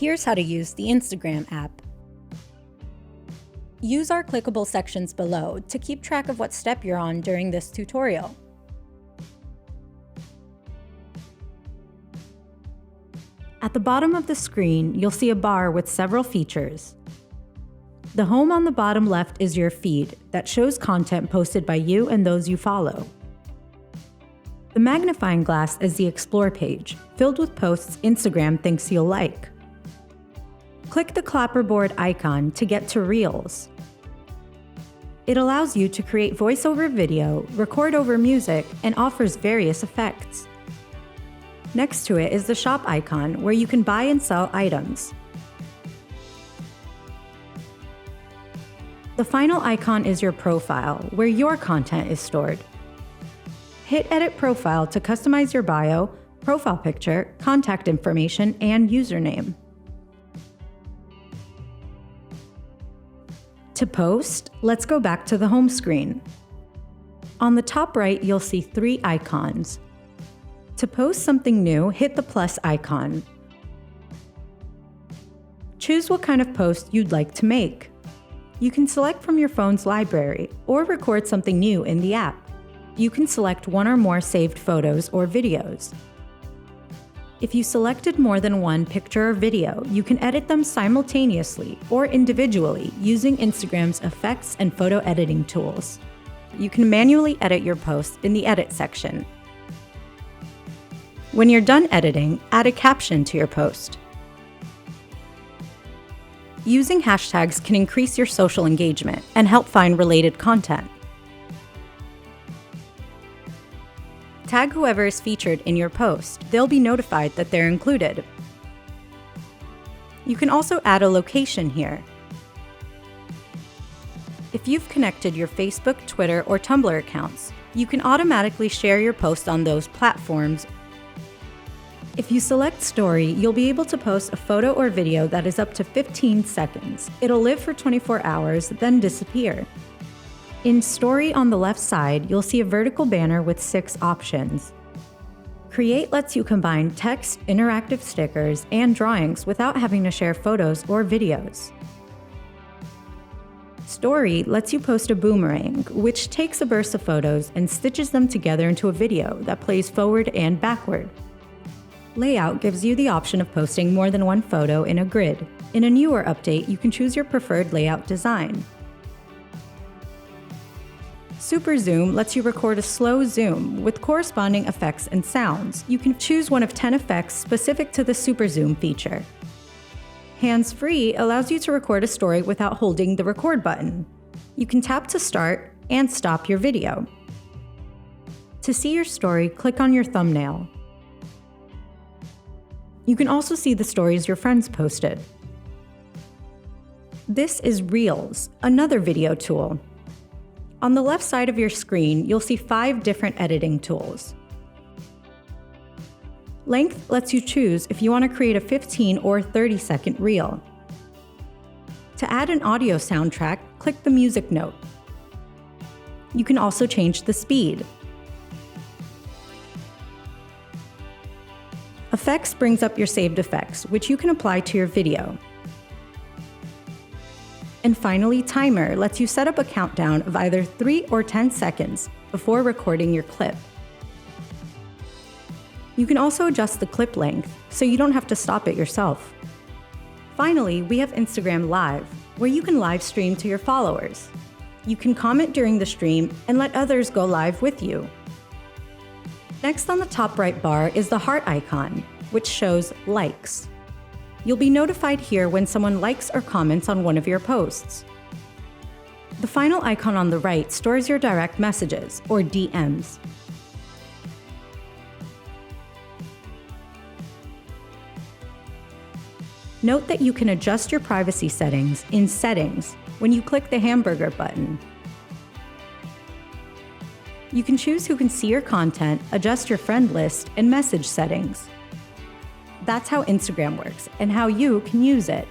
here's how to use the Instagram app. Use our clickable sections below to keep track of what step you're on during this tutorial. At the bottom of the screen, you'll see a bar with several features. The home on the bottom left is your feed that shows content posted by you and those you follow. The magnifying glass is the Explore page, filled with posts Instagram thinks you'll like. Click the clapperboard icon to get to Reels. It allows you to create voice-over video, record over music, and offers various effects. Next to it is the shop icon, where you can buy and sell items. The final icon is your profile, where your content is stored. Hit Edit Profile to customize your bio, profile picture, contact information, and username. To post, let's go back to the home screen. On the top right, you'll see 3 icons. To post something new, hit the plus icon. Choose what kind of post you'd like to make. You can select from your phone's library or record something new in the app. You can select one or more saved photos or videos. If you selected more than one picture or video, you can edit them simultaneously or individually using Instagram's effects and photo editing tools. You can manually edit your post in the Edit section. When you're done editing, add a caption to your post. Using hashtags can increase your social engagement and help find related content. Tag whoever is featured in your post. They'll be notified that they're included. You can also add a location here. If you've connected your Facebook, Twitter, or Tumblr accounts, you can automatically share your post on those platforms. If you select Story, you'll be able to post a photo or video that is up to 15 seconds. It'll live for 24 hours, then disappear. In Story on the left side, you'll see a vertical banner with 6 options. Create lets you combine text, interactive stickers, and drawings without having to share photos or videos. Story lets you post a boomerang, which takes a burst of photos and stitches them together into a video that plays forward and backward. Layout gives you the option of posting more than one photo in a grid. In a newer update, you can choose your preferred layout design. Super Zoom lets you record a slow zoom with corresponding effects and sounds. You can choose one of 10 effects specific to the Super Zoom feature. Hands-free allows you to record a story without holding the record button. You can tap to start and stop your video. To see your story, click on your thumbnail. You can also see the stories your friends posted. This is Reels, another video tool. On the left side of your screen, you'll see 5 different editing tools. Length lets you choose if you want to create a 15 or 30-second reel. To add an audio soundtrack, click the music note. You can also change the speed. Effects brings up your saved effects, which you can apply to your video. And finally, Timer lets you set up a countdown of either 3 or 10 seconds before recording your clip. You can also adjust the clip length, so you don't have to stop it yourself. Finally, we have Instagram Live, where you can live stream to your followers. You can comment during the stream and let others go live with you. Next on the top right bar is the heart icon, which shows likes. You'll be notified here when someone likes or comments on one of your posts. The final icon on the right stores your direct messages, or DMs. Note that you can adjust your privacy settings in Settings when you click the hamburger button. You can choose who can see your content, adjust your friend list, and message settings. That's how Instagram works and how you can use it.